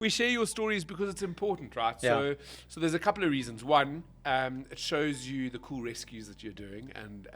We share your stories because it's important, right? Yeah. So there's a couple of reasons. One, it shows you the cool rescues that you're doing, and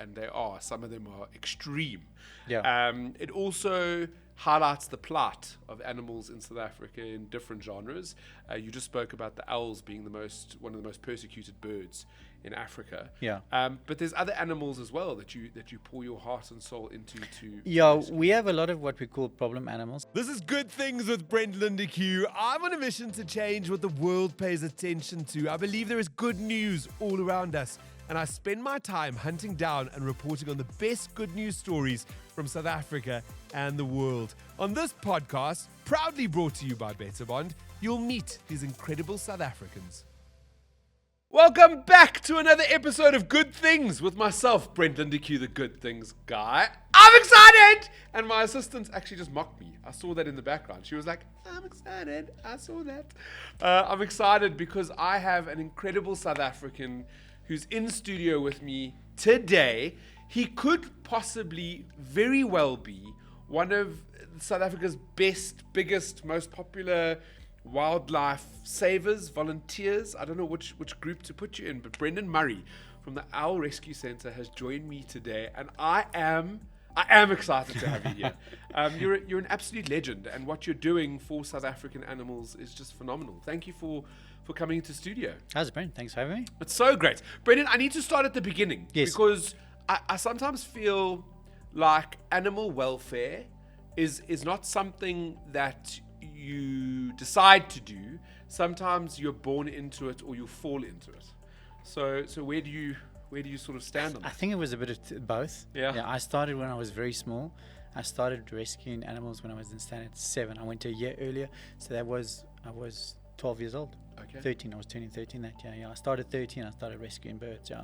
some of them are extreme. Yeah. It also highlights the plight of animals in South Africa in different genres. You just spoke about the owls being one of the most persecuted birds in Africa. Yeah. But there's other animals as well that you pour your heart and soul into. Yeah, we have a lot of what we call problem animals. This is Good Things with Brent Lindeque. I'm on a mission to change what the world pays attention to. I believe there is good news all around us, and I spend my time hunting down and reporting on the best good news stories from South Africa and the world. On this podcast, proudly brought to you by Betterbond, you'll meet these incredible South Africans. Welcome back to another episode of Good Things with myself, Brent Lindeque, the Good Things guy. I'm excited! And my assistant actually just mocked me. I saw that in the background. She was like, I'm excited. I saw that. I'm excited because I have an incredible South African who's in studio with me today. He could possibly very well be one of South Africa's best, biggest, most popular wildlife savers, volunteers. I don't know which group to put you in, but Brendan Murray from the Owl Rescue Centre has joined me today, and I am excited to have you here. You're an absolute legend, and what you're doing for South African animals is just phenomenal. Thank you for coming into studio. How's it, Brent? Thanks for having me. It's so great. Brendan, I need to start at the beginning. Yes. Because I sometimes feel like animal welfare is not something that you decide to do. Sometimes you're born into it or you fall into it. So where do you sort of stand on that? I think it was a bit of both. Yeah. I started when I was very small. I started rescuing animals when I was in standard 7. I went a year earlier, so I was 12 years old. Okay. 13. I was turning 13 that year. Yeah, I started 13. I started rescuing birds. Yeah.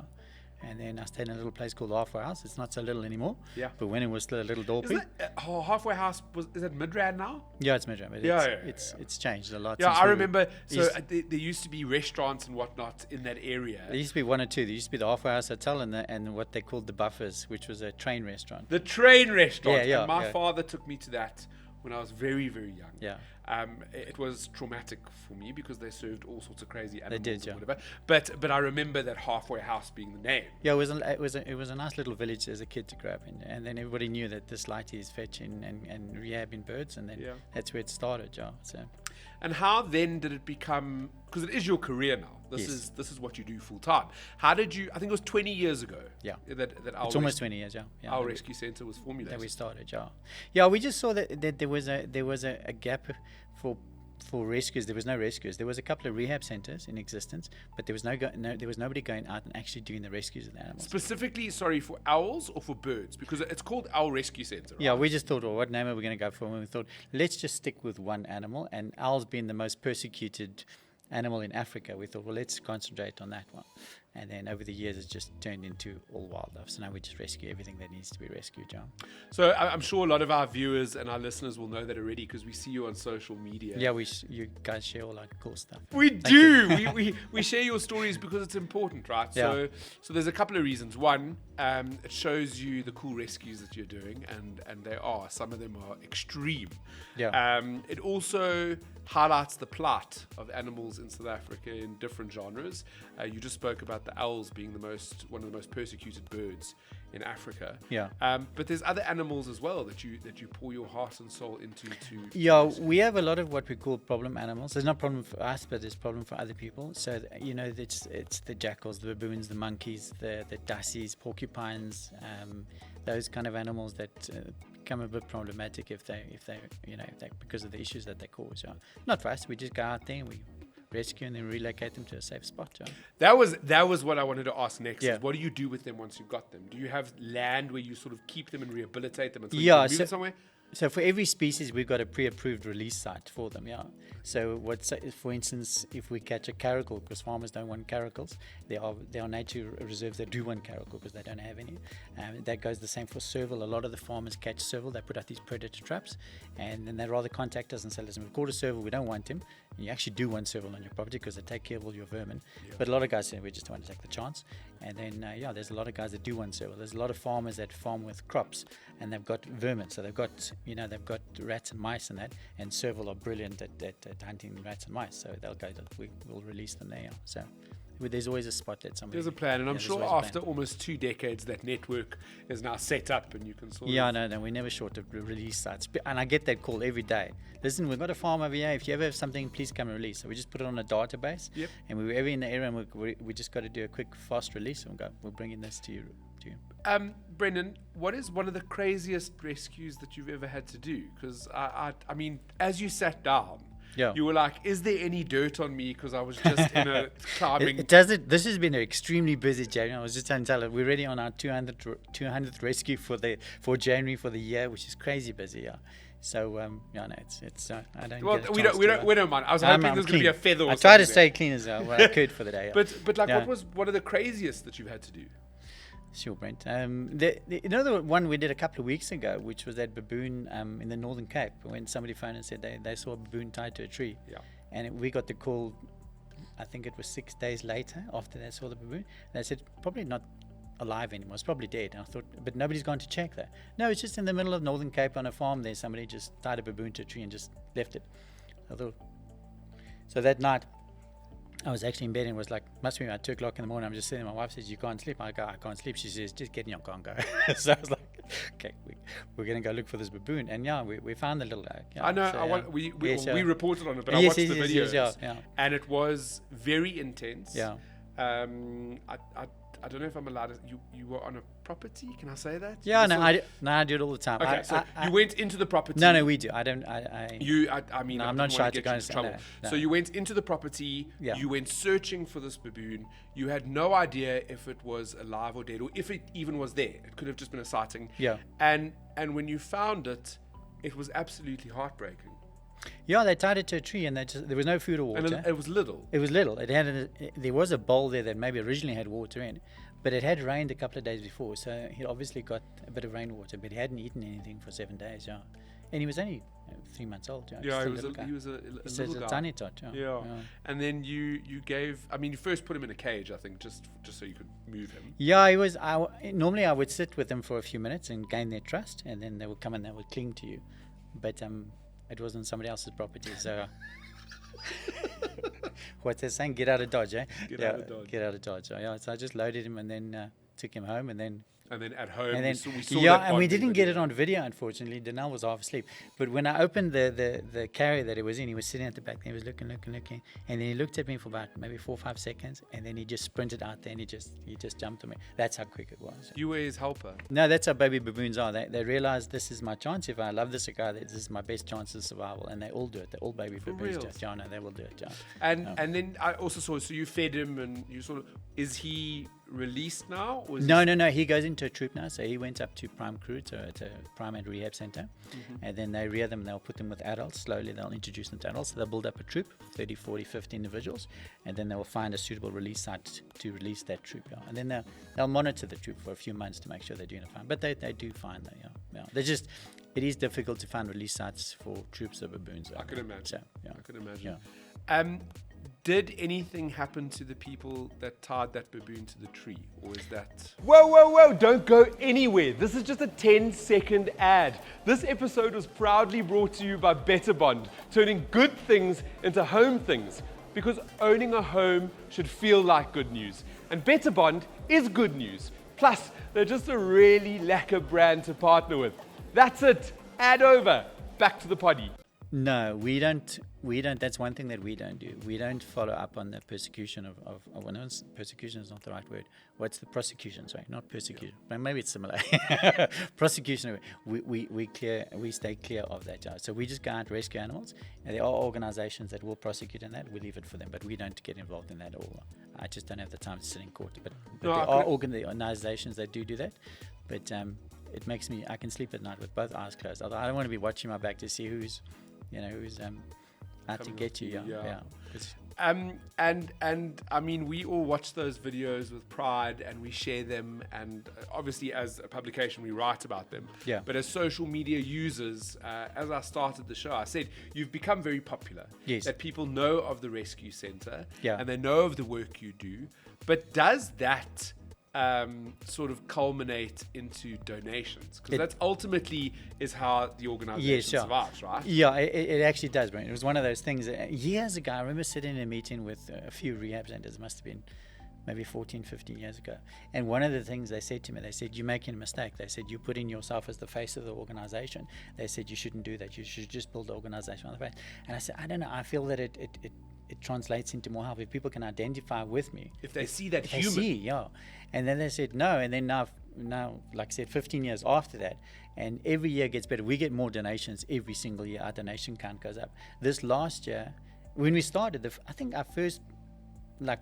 And then I stayed in a little place called Halfway House. It's not so little anymore. Yeah. But when it was still a little dorpy. Isn't that, Halfway House, is it Midrand now? Yeah, it's Midrand. But Yeah, it's changed a lot. Yeah, since I we remember. So used- there used to be restaurants and whatnot in that area. There used to be one or two. There used to be the Halfway House Hotel and what they called the Buffers, which was a train restaurant. The train restaurant. Yeah, and my yeah. father took me to that when I was very, very young. Yeah. It was traumatic for me because they served all sorts of crazy animals did, yeah. and whatever. But I remember that Halfway House being the name. Yeah, it was a nice little village as a kid to grow up in, and then everybody knew that this lighty is fetching and rehabbing birds, and then Yeah. that's where it started. Yeah. So And how then did it become? Because it is your career now. This Yes. is what you do full time. How did you? I think it was 20 years ago. Yeah. That it's almost 20 years. Yeah. Yeah. Our that we- rescue center was that formulated. we started. Yeah. Yeah. We just saw that there was a gap for rescues. There was no rescues. There was a couple of rehab centers in existence, but there was there was nobody going out and actually doing the rescues of the animals. Specifically, sorry, for owls or for birds? Because it's called Owl Rescue Center. Right? Yeah, we just thought, well, what name are we going to go for? And we thought, let's just stick with one animal. And owls being the most persecuted animal in Africa, we thought, well, let's concentrate on that one. And then over the years, it's just turned into all wildlife. So now we just rescue everything that needs to be rescued, John. So I'm sure a lot of our viewers and our listeners will know that already because we see you on social media. Yeah, you guys share all our cool stuff. We do. we share your stories because it's important, right? Yeah. So there's a couple of reasons. One, it shows you the cool rescues that you're doing, and some of them are extreme. Yeah. It also highlights the plight of animals in South Africa in different genres. You just spoke about the owls being one of the most persecuted birds in Africa. Yeah. But there's other animals as well that you pour your heart and soul into. Yeah, we have a lot of what we call problem animals. There's not a problem for us, but there's a problem for other people. So, it's the jackals, the baboons, the monkeys, the dassies, porcupines, those kind of animals that become a bit problematic if they because of the issues that they cause. Yeah. Not for us. We just go out there and we rescue and then relocate them to a safe spot. Yeah. That was what I wanted to ask next. Yeah. Is what do you do with them once you've got them? Do you have land where you sort of keep them and rehabilitate them until Yeah, you can move them somewhere? So for every species, we've got a pre-approved release site for them, yeah. So for instance, if we catch a caracal, because farmers don't want caracals, there are nature reserves that do want caracal because they don't have any. That goes the same for serval. A lot of the farmers catch serval. They put out these predator traps, and then they'd rather contact us and say, listen, we've caught a serval, we don't want him. And you actually do want serval on your property because they take care of all your vermin. Yeah. But a lot of guys say, we just don't want to take the chance. And then, there's a lot of guys that do want serval. There's a lot of farmers that farm with crops, and they've got vermin. So they've got they've got rats and mice and that, and Serval are brilliant at hunting rats and mice, so they'll go. We'll release them there. So there's always a spot that somebody. There's a plan, and I'm there's sure always a after plan. almost 2 decades, that network is now set up, and you can sort Yeah, of. no, we're never short of release sites, and I get that call every day. Listen, we've got a farm over here. If you ever have something, please come and release. So we just put it on a database, Yep. and we're ever in the area, and we just got to do a quick, fast release, and we'll bring in this to you. Brendan, what is one of the craziest rescues that you've ever had to do? Because I mean, as you sat down, Yeah. you were like, "Is there any dirt on me?" Because I was just in a climbing. This has been an extremely busy January. I was just trying to tell her we're already on our 200th rescue for January for the year, which is crazy busy. Yeah. So no, it's I don't. Well, get a we chance don't to, mind. I was I'm hoping there's going to be a clean. feather. Or I try to something stay clean as well I could for the day. Yeah. But like, Yeah. what was one of the craziest that you've had to do? Sure, Brent. The one we did a couple of weeks ago, which was that baboon in the Northern Cape, when somebody phoned and said they saw a baboon tied to a tree. Yeah. And we got the call, I think it was 6 days later after they saw the baboon. They said, probably not alive anymore, it's probably dead. And I thought, but nobody's gone to check that. No, it's just in the middle of Northern Cape on a farm there. Somebody just tied a baboon to a tree and just left it. I thought, so that night, I was actually in bed and was like, must be about 2 o'clock in the morning. I'm just sitting. My wife says, "You can't sleep." I go, "I can't sleep." She says, "Just get in your car and go." So I was like, "Okay, we're going to go look for this baboon." And yeah, we found the little guy. Yeah, I know. so, We Yes, we reported on it, but I Yes, watched yes, the yes, videos, yes, yeah. and it was very intense. Yeah. I don't know if I'm allowed to. You were on a property. Can I say that? Yeah, You no, sort of- I do it all the time. Okay, so you went into the property. No, we do. I don't. I mean, No, I I'm not didn't shy wanna to get go you and into say trouble. no, no. So you went into the property. Yeah. You went searching for this baboon. You had no idea if it was alive or dead, or if it even was there. It could have just been a sighting. Yeah. And when you found it, it was absolutely heartbreaking. Yeah, they tied it to a tree, and there was no food or water. And it was little. It was little. There was a bowl there that maybe originally had water in, but it had rained a couple of days before, so he obviously got a bit of rainwater, but he hadn't eaten anything for 7 days. Yeah, and he was only 3 months old. Yeah, just little guy. he was a He's little a guy. tiny tot. Yeah. And then you gave. I mean, you first put him in a cage, I think, just so you could move him. Yeah, he was. Normally, I would sit with them for a few minutes and gain their trust, and then they would come and they would cling to you. But it wasn't somebody else's property, so. What's that saying? Get out of Dodge, eh? Get out of Dodge. Get out of Dodge. So, yeah, so I just loaded him and then took him home, and then. And then at home, And then, we saw yeah, that and we bonding didn't get video. it on video, unfortunately. Danelle was half asleep. But when I opened the carrier that he was in, he was sitting at the back. And he was looking. And then he looked at me for about maybe 4 or 5 seconds. And then he just sprinted out there and he just jumped on me. That's how quick it was. You were his helper. No, that's how baby baboons are. They realize this is my chance. If I love this guy, this is my best chance of survival. And they all do it. They're all baby baboons. reals? Yeah, no, they will do it. Yeah. And then I also saw. So you fed him, and you sort of. Is he released now? Or is No. he He goes into a troop now. So he went up to Prime Crew, to a Prime and Rehab Center. And then they rear them. They'll put them with adults. Slowly they'll introduce them to adults. So they'll build up a troop, 30, 40, 50 individuals. And then they will find a suitable release site to release that troop. Yeah. And then they'll monitor the troop for a few months to make sure they're doing it fine. But they do find that, yeah. They're just, it is difficult to find release sites for troops of baboons. I can imagine. So, yeah. I can imagine. Yeah. Did anything happen to the people that tied that baboon to the tree, or is that? Whoa, don't go anywhere. This is just a 10-second ad. This episode was proudly brought to you by Better Bond, turning good things into home things. Because owning a home should feel like good news. And Better Bond is good news. Plus, they're just a really lacquer brand to partner with. That's it. Ad over. Back to the poddy. No, we don't. That's one thing that we don't do. We don't follow up on the persecution of well, no, persecution is not the right word. What's the prosecution? Sorry, not persecution. But maybe it's similar. Prosecution. We stay clear of that. So we just go out and rescue animals, and there are organisations that will prosecute in that. We leave it for them, but we don't get involved in that at all. I just don't have the time to sit in court. But No, there I are could- organisations that do that. But it makes me. I can sleep at night with both eyes closed. Although I don't want to be watching my back to see who's out to Coming get after you. you, Yeah. yeah. 'Cause- And I mean, we all watch those videos with pride, and we share them. And obviously, as a publication, we write about them. Yeah. But as social media users, as I started the show, I said you've become very popular. Yes. That people know of the rescue center. Yeah. And they know of the work you do. But does that sort of culminate into donations? Because that's ultimately is how the organization Yes, yeah. survives, right? Yeah, it actually does, Brent. It was one of those things. Years ago, I remember sitting in a meeting with a few rehab centers, must have been maybe 14, 15 years ago. And one of the things they said to me, they said, you're making a mistake. They said, you're putting yourself as the face of the organization. They said, you shouldn't do that. You should just build the organization on the face. And I said, I don't know. I feel that it translates into more help. If people can identify with me. If they see that They human. see, yeah. And then they said no. And then now, like I said, 15 years after that, and every year gets better. We get more donations every single year. Our donation count goes up. This last year, when we started, I think our first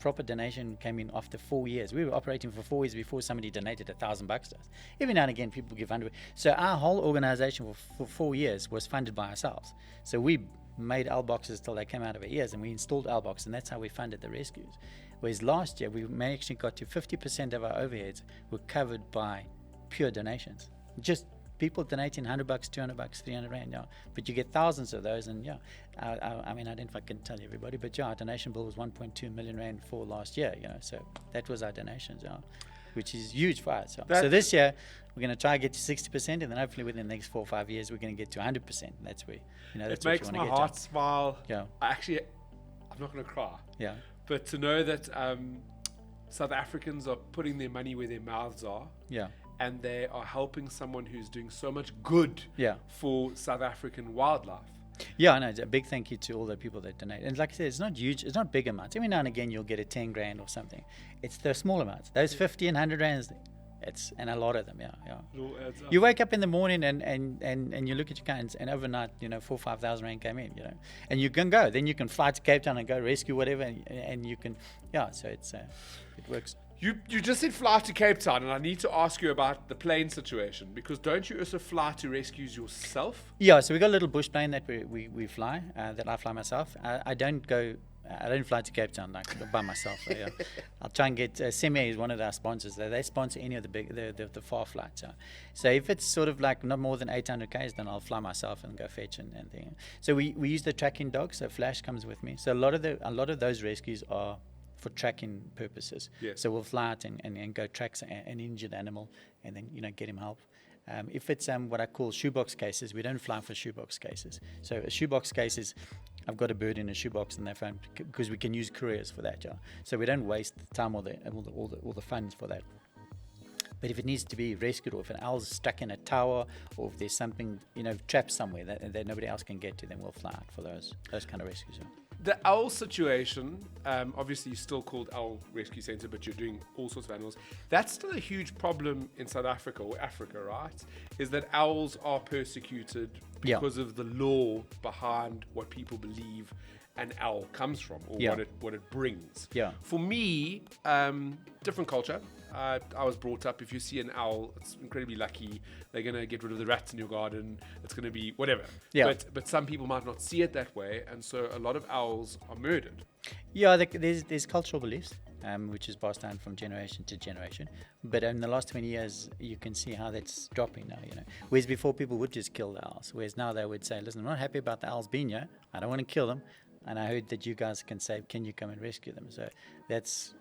proper donation came in after 4 years. We were operating for 4 years before somebody donated $1,000 to us. Every now and again, people give $100. So our whole organization for 4 years was funded by ourselves. So we made L boxes till they came out of our ears, and we installed L boxes, and that's how we funded the rescues. Whereas last year, we actually got to 50% of our overheads were covered by pure donations. Just people donating $100, $200, $300, yeah. But you get thousands of those, and yeah. I mean, I don't know if I can tell you everybody, but yeah, our donation bill was 1.2 million rand for last year, So that was our donations, yeah, which is huge for us. Yeah. So this year, we're going to try to get to 60%, and then hopefully within the next 4 or 5 years, we're going to get to 100%. That's where, that's it makes my heart smile. Yeah. I'm not going to cry. Yeah. But to know that South Africans are putting their money where their mouths are. Yeah. And they are helping someone who's doing so much good for South African wildlife. Yeah, I know. It's a big thank you to all the people that donate. And like I saed, it's not huge. It's not big amounts. Every now and again, you'll get a 10 grand or something. It's the small amounts. Those 50 and 100 rands. And a lot of them, yeah. It all adds up. You wake up in the morning and you look at your accounts, and overnight, 4,000 or 5,000 rand came in, and you can go. Then you can fly to Cape Town and go rescue whatever, and you can, so it works. You just said fly to Cape Town, and I need to ask you about the plane situation, because don't you also fly to rescues yourself? Yeah, so we got a little bush plane that we fly, that I fly myself. I don't fly to Cape Town by myself. So, yeah. I'll try and get Semi is one of our sponsors. They sponsor any of the far flights. Yeah. So if it's sort of like not more than 800 k's, then I'll fly myself and go fetch and thing. So we use the tracking dog. So Flash comes with me. So a lot of those rescues are for tracking purposes. Yes. So we'll fly out and go track an injured animal, and then get him help. If it's what I call shoebox cases, we don't fly for shoebox cases. So a shoebox case is, I've got a bird in a shoebox and they found, because we can use couriers for that, yeah. So we don't waste the time or the funds for that. But if it needs to be rescued, or if an owl's stuck in a tower, or if there's something trapped somewhere that nobody else can get to, then we'll fly out for those kind of rescues. Yeah. The owl situation, obviously you're still called Owl Rescue Centre, but you're doing all sorts of animals. That's still a huge problem in South Africa, or Africa, right? Is that owls are persecuted because of the law behind what people believe an owl comes from, or what it brings. Yeah. For me, different culture. I was brought up, if you see an owl, it's incredibly lucky. They're going to get rid of the rats in your garden. It's going to be whatever. Yeah. But some people might not see it that way, and so a lot of owls are murdered. Yeah, there's cultural beliefs, which is passed down from generation to generation. But in the last 20 years, you can see how that's dropping now, Whereas before, people would just kill the owls. Whereas now they would say, listen, I'm not happy about the owls being here. I don't want to kill them. And I heard that you guys can say, can you come and rescue them? So that's,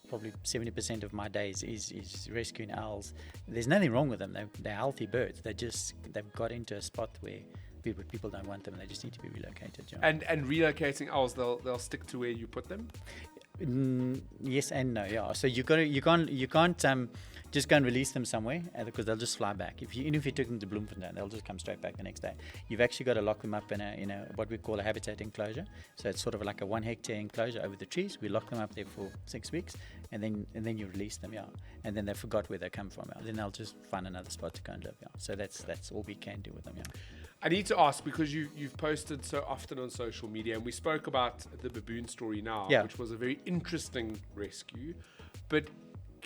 probably 70% of my days is rescuing owls. There's nothing wrong with them. They're healthy birds. They've got into a spot where people don't want them. They just need to be relocated. And relocating owls, they'll stick to where you put them? Yes and no, yeah. So you can't just go and release them somewhere, because they'll just fly back. If you took them to Bloemfontein, they'll just come straight back the next day. You've actually got to lock them up in a what we call a habitat enclosure. So it's sort of like a 1 hectare enclosure over the trees. We lock them up there for 6 weeks, and then you release them, and then they forgot where they come from. Then they'll just find another spot to go and live. So that's all we can do with them. I need to ask, because you've posted so often on social media, and we spoke about the baboon story now, which was a very interesting rescue. But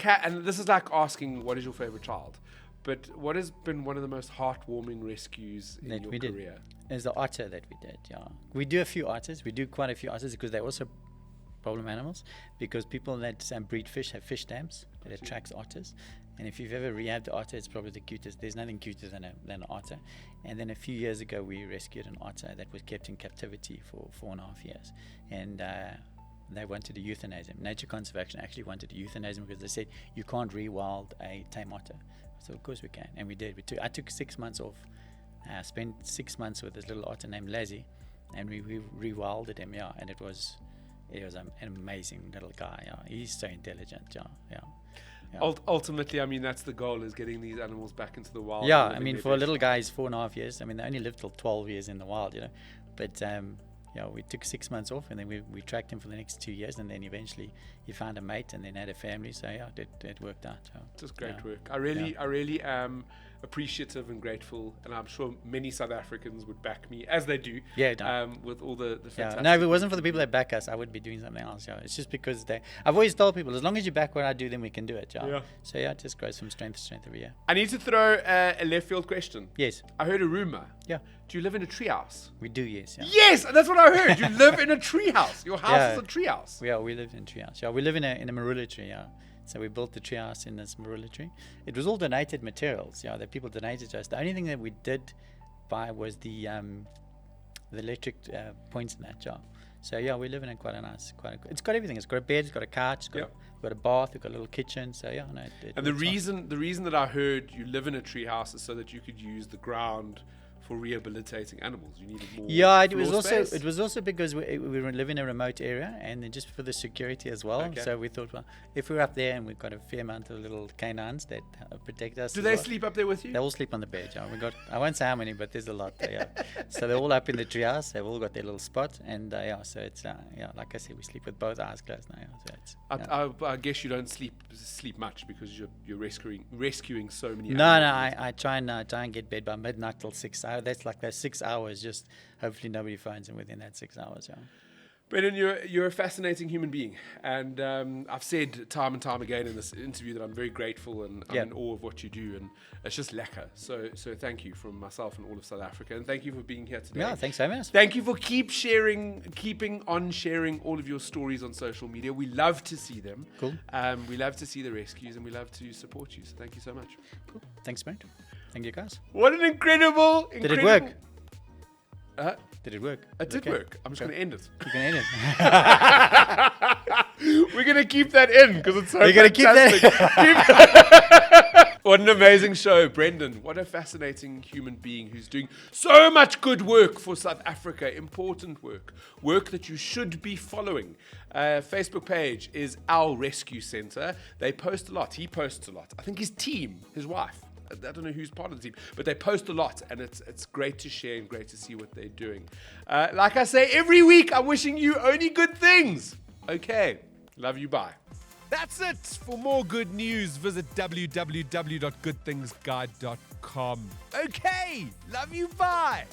and this is like asking, what is your favorite child? But what has been one of the most heartwarming rescues in your career? Is the otter that we did, We do a few otters. We do quite a few otters because they're also problem animals. Because people that breed fish have fish dams that attracts otters. And if you've ever rehabbed the otter, it's probably the cutest. There's nothing cuter than an otter. And then a few years ago, we rescued an otter that was kept in captivity for 4.5 years. And They wanted to euthanize him. Nature Conservation actually wanted to euthanize him because they said you can't rewild a tame otter. So of course we can, and we did. I took 6 months off. I spent 6 months with this little otter named Lazzy, and we rewilded him. Yeah, and it was an amazing little guy. Yeah, he's so intelligent. Yeah. Ultimately, I mean, that's the goal, is getting these animals back into the wild. Yeah, I mean, for a little guy, he's 4.5 years. I mean, they only lived till 12 years in the wild, But we took 6 months off, and then we tracked him for the next 2 years, and then eventually he found a mate and then had a family. So yeah, it worked out. So, just great work. I really am appreciative and grateful, and I'm sure many South Africans would back me, as they do. With all the fantastic. No, if it wasn't for the people that back us, I would be doing something else. Yeah, it's just because I've always told people, as long as you back what I do, then we can do it. Yeah. So yeah, it just grows from strength to strength every year. I need to throw a left field question. Yes. I heard a rumor. Yeah. Do you live in a treehouse? We do, yes. Yeah. Yes, that's what I heard. You live in a treehouse. Your house is a treehouse. Yeah, we live in a treehouse. Yeah, we live in a marula tree. Yeah. So we built the treehouse in this marula tree. It was all donated materials, that people donated to us. The only thing that we did buy was the electric points in that jar. So yeah, we live in it's got everything. It's got a bed, it's got a couch, it's got a bath, it's got a little kitchen. So yeah, no. And the reason that I heard you live in a treehouse is so that you could use the ground for rehabilitating animals. You needed more. Yeah, it was also because we live in a remote area, and then just for the security as well. Okay. So we thought, well, if we're up there and we've got a fair amount of little canines that protect us. Do they sleep up there with you? They all sleep on the bed. Yeah, I won't say how many, but there's a lot there. Yeah. So they're all up in the treehouse. They've all got their little spot, and so it's like I said, we sleep with both eyes closed now. So I guess you don't sleep much because you're rescuing so many. No, animals. I try and get bed by midnight till 6 hours. That's like those 6 hours. Just hopefully nobody phones in within that 6 hours. Yeah. Brendan, you're a fascinating human being, and I've said time and time again in this interview that I'm very grateful and I'm in awe of what you do, and it's just lekker. So thank you from myself and all of South Africa, and thank you for being here today. Yeah, thanks so much. Thank you for keeping on sharing all of your stories on social media. We love to see them. Cool. We love to see the rescues, and we love to support you. So thank you so much. Cool. Thanks, Brent. Thank you, guys. What an incredible. Did it work? Did it work? It did work. I'm just going to end it. You can end it. We're going to keep that in because it's so You're fantastic. You're going to keep that. What an amazing show, Brendan. What a fascinating human being who's doing so much good work for South Africa. Important work that you should be following. Facebook page is Our Rescue Centre. They post a lot. He posts a lot. I think his team, his wife, I don't know who's part of the team, but they post a lot, and it's great to share and great to see what they're doing. Like I say, every week I'm wishing you only good things. Okay. Love you. Bye. That's it. For more good news, visit www.goodthingsguide.com. Okay. Love you. Bye.